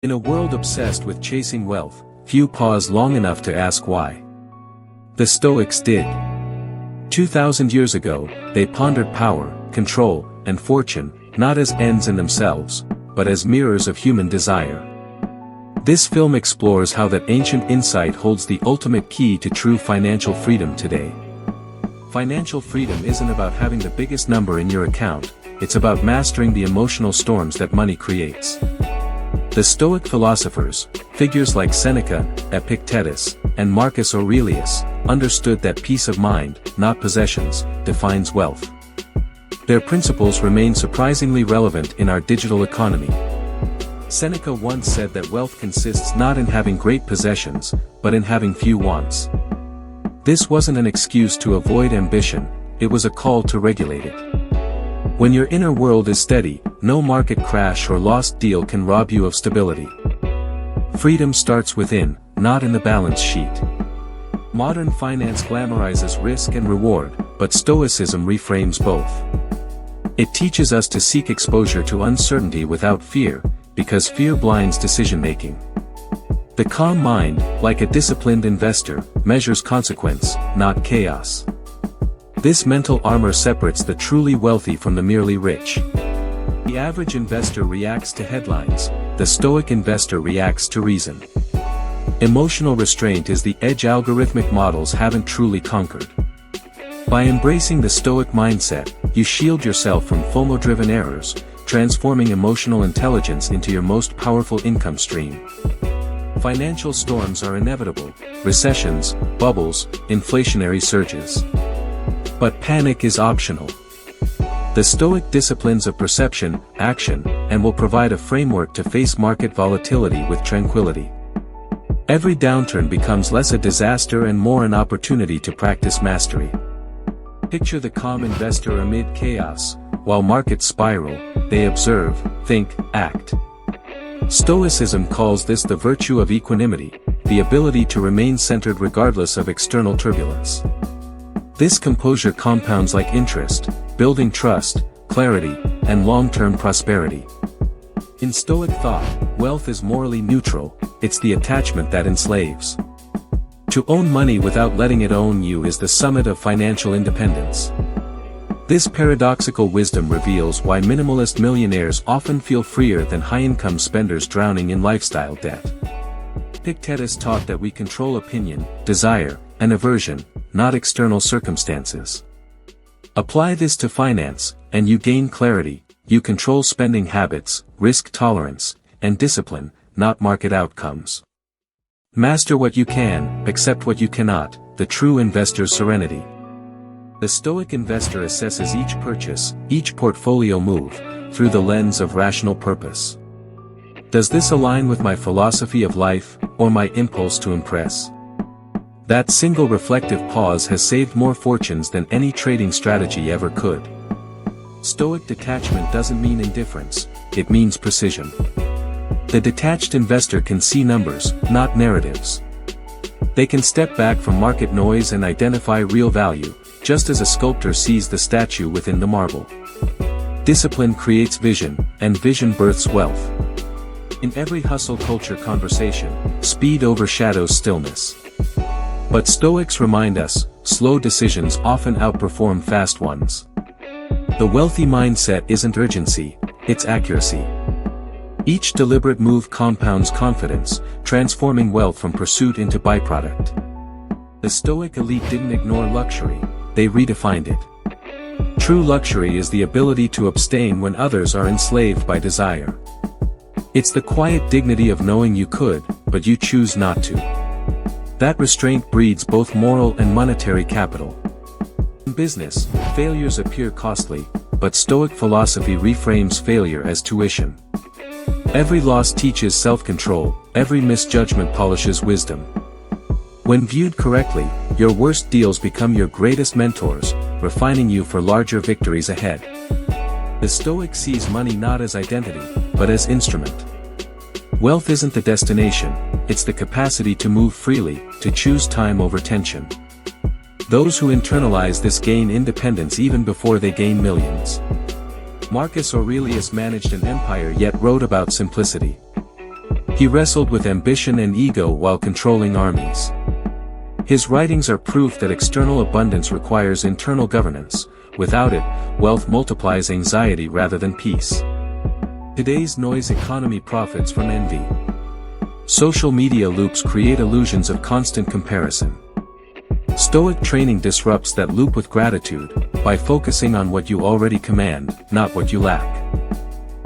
In a world obsessed with chasing wealth, few pause long enough to ask why. The Stoics did. 2,000 years ago, they pondered power, control, and fortune, not as ends in themselves, but as mirrors of human desire. This film explores how that ancient insight holds the ultimate key to true financial freedom today. Financial freedom isn't about having the biggest number in your account, it's about mastering the emotional storms that money creates. The Stoic philosophers, figures like Seneca, Epictetus, and Marcus Aurelius, understood that peace of mind, not possessions, defines wealth. Their principles remain surprisingly relevant in our digital economy. Seneca once said that wealth consists not in having great possessions, but in having few wants. This wasn't an excuse to avoid ambition, it was a call to regulate it. When your inner world is steady, no market crash or lost deal can rob you of stability. Freedom starts within, not in the balance sheet. Modern finance glamorizes risk and reward, but Stoicism reframes both. It teaches us to seek exposure to uncertainty without fear, because fear blinds decision-making. The calm mind, like a disciplined investor, measures consequence, not chaos. This mental armor separates the truly wealthy from the merely rich. The average investor reacts to headlines, the Stoic investor reacts to reason. Emotional restraint is the edge algorithmic models haven't truly conquered. By embracing the Stoic mindset, you shield yourself from FOMO-driven errors, transforming emotional intelligence into your most powerful income stream. Financial storms are inevitable, recessions, bubbles, inflationary surges. But panic is optional. The Stoic disciplines of perception, action, and will provide a framework to face market volatility with tranquility. Every downturn becomes less a disaster and more an opportunity to practice mastery. Picture the calm investor amid chaos, while markets spiral, they observe, think, act. Stoicism calls this the virtue of equanimity, the ability to remain centered regardless of external turbulence. This composure compounds like interest, building trust, clarity, and long-term prosperity. In Stoic thought, wealth is morally neutral, it's the attachment that enslaves. To own money without letting it own you is the summit of financial independence. This paradoxical wisdom reveals why minimalist millionaires often feel freer than high-income spenders drowning in lifestyle debt. Epictetus taught that we control opinion, desire, and aversion, not external circumstances. Apply this to finance, and you gain clarity, you control spending habits, risk tolerance, and discipline, not market outcomes. Master what you can, accept what you cannot, the true investor's serenity. The Stoic investor assesses each purchase, each portfolio move, through the lens of rational purpose. Does this align with my philosophy of life, or my impulse to impress? That single reflective pause has saved more fortunes than any trading strategy ever could. Stoic detachment doesn't mean indifference, it means precision. The detached investor can see numbers, not narratives. They can step back from market noise and identify real value, just as a sculptor sees the statue within the marble. Discipline creates vision, and vision births wealth. In every hustle culture conversation, speed overshadows stillness. But Stoics remind us, slow decisions often outperform fast ones. The wealthy mindset isn't urgency, it's accuracy. Each deliberate move compounds confidence, transforming wealth from pursuit into byproduct. The Stoic elite didn't ignore luxury, they redefined it. True luxury is the ability to abstain when others are enslaved by desire. It's the quiet dignity of knowing you could, but you choose not to. That restraint breeds both moral and monetary capital. In business, failures appear costly, but Stoic philosophy reframes failure as tuition. Every loss teaches self-control, every misjudgment polishes wisdom. When viewed correctly, your worst deals become your greatest mentors, refining you for larger victories ahead. The Stoic sees money not as identity, but as instrument. Wealth isn't the destination, it's the capacity to move freely, to choose time over tension. Those who internalize this gain independence even before they gain millions. Marcus Aurelius managed an empire yet wrote about simplicity. He wrestled with ambition and ego while controlling armies. His writings are proof that external abundance requires internal governance. Without it, wealth multiplies anxiety rather than peace. Today's noise economy profits from envy. Social media loops create illusions of constant comparison. Stoic training disrupts that loop with gratitude, by focusing on what you already command, not what you lack.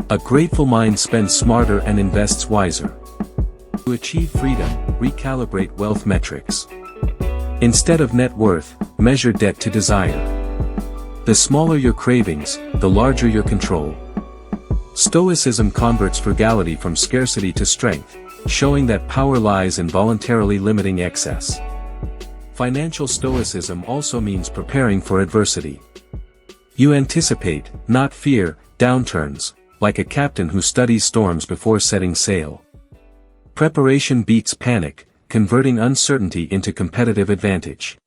A grateful mind spends smarter and invests wiser. To achieve freedom, recalibrate wealth metrics. Instead of net worth, measure debt to desire. The smaller your cravings, the larger your control. Stoicism converts frugality from scarcity to strength, showing that power lies in voluntarily limiting excess. Financial stoicism also means preparing for adversity. You anticipate, not fear, downturns, like a captain who studies storms before setting sail. Preparation beats panic, converting uncertainty into competitive advantage.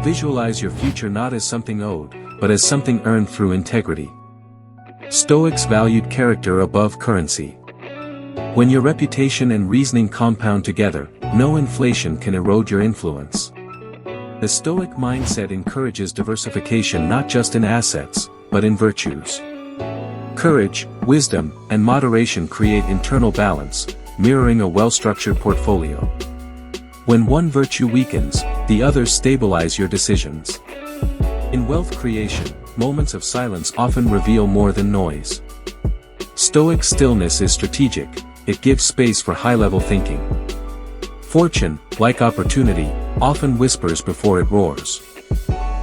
Visualize your future not as something owed, but as something earned through integrity. Stoics valued character above currency. When your reputation and reasoning compound together, no inflation can erode your influence. The Stoic mindset encourages diversification not just in assets, but in virtues. Courage, wisdom, and moderation create internal balance, mirroring a well-structured portfolio. When one virtue weakens, the others stabilize your decisions. In wealth creation, moments of silence often reveal more than noise. Stoic stillness is strategic, it gives space for high-level thinking. Fortune, like opportunity, often whispers before it roars.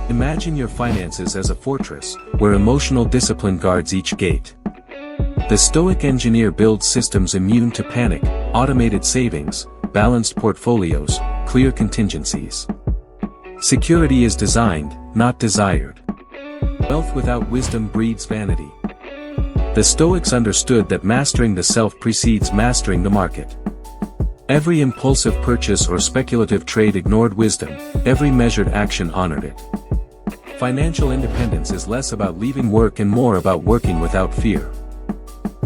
Imagine your finances as a fortress, where emotional discipline guards each gate. The Stoic engineer builds systems immune to panic, automated savings, balanced portfolios, clear contingencies. Security is designed, not desired. Wealth without wisdom breeds vanity. The Stoics understood that mastering the self precedes mastering the market. Every impulsive purchase or speculative trade ignored wisdom, every measured action honored it. Financial independence is less about leaving work and more about working without fear.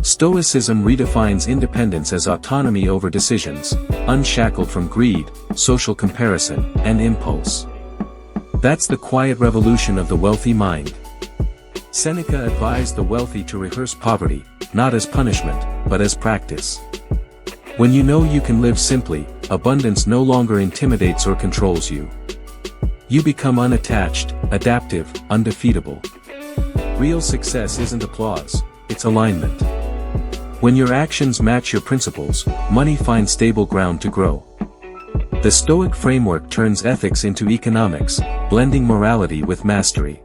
Stoicism redefines independence as autonomy over decisions, unshackled from greed, social comparison, and impulse. That's the quiet revolution of the wealthy mind. Seneca advised the wealthy to rehearse poverty, not as punishment, but as practice. When you know you can live simply, abundance no longer intimidates or controls you. You become unattached, adaptive, undefeatable. Real success isn't applause, it's alignment. When your actions match your principles, money finds stable ground to grow. The Stoic framework turns ethics into economics, blending morality with mastery.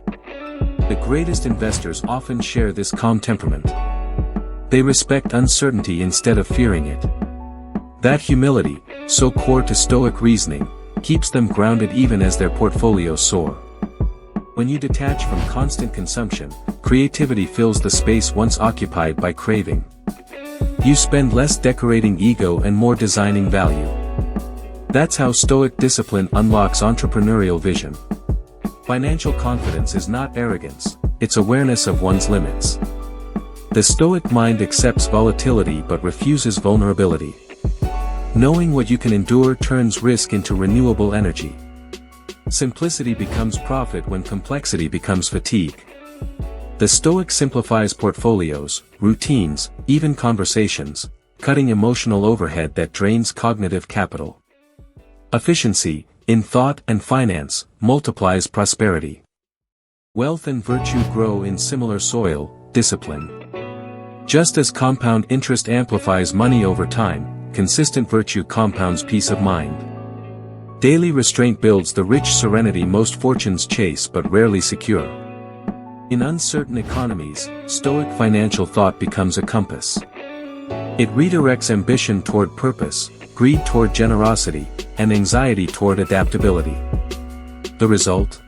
The greatest investors often share this calm temperament. They respect uncertainty instead of fearing it. That humility, so core to Stoic reasoning, keeps them grounded even as their portfolios soar. When you detach from constant consumption, creativity fills the space once occupied by craving. You spend less decorating ego and more designing value. That's how Stoic discipline unlocks entrepreneurial vision. Financial confidence is not arrogance, it's awareness of one's limits. The Stoic mind accepts volatility but refuses vulnerability. Knowing what you can endure turns risk into renewable energy. Simplicity becomes profit when complexity becomes fatigue. The Stoic simplifies portfolios, routines, even conversations, cutting emotional overhead that drains cognitive capital. Efficiency, in thought and finance, multiplies prosperity. Wealth and virtue grow in similar soil, discipline. Just as compound interest amplifies money over time, consistent virtue compounds peace of mind. Daily restraint builds the rich serenity most fortunes chase but rarely secure. In uncertain economies, Stoic financial thought becomes a compass. It redirects ambition toward purpose, greed toward generosity, and anxiety toward adaptability. The result?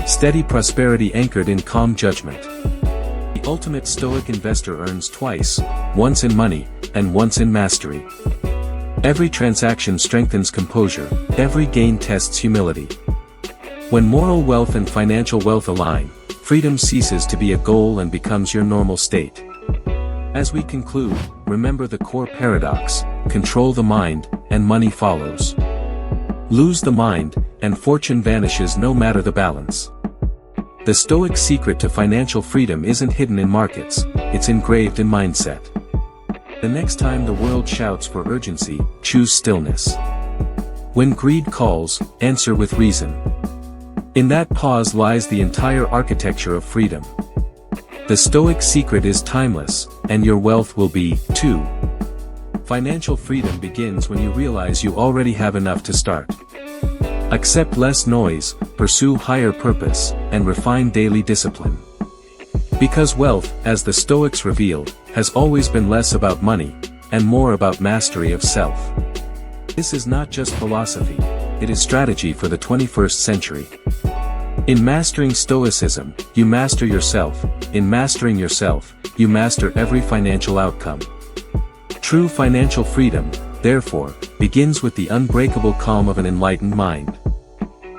Steady prosperity anchored in calm judgment. The ultimate Stoic investor earns twice, once in money, and once in mastery. Every transaction strengthens composure, every gain tests humility. When moral wealth and financial wealth align, freedom ceases to be a goal and becomes your normal state. As we conclude, remember the core paradox: control the mind, and money follows. Lose the mind, and fortune vanishes no matter the balance. The Stoic secret to financial freedom isn't hidden in markets, it's engraved in mindset. The next time the world shouts for urgency, choose stillness. When greed calls, answer with reason. In that pause lies the entire architecture of freedom. The Stoic secret is timeless, and your wealth will be, too. Financial freedom begins when you realize you already have enough to start. Accept less noise, pursue higher purpose, and refine daily discipline. Because wealth, as the Stoics revealed, has always been less about money, and more about mastery of self. This is not just philosophy, it is strategy for the 21st century. In mastering Stoicism, you master yourself. In mastering yourself, you master every financial outcome. True financial freedom, therefore, begins with the unbreakable calm of an enlightened mind.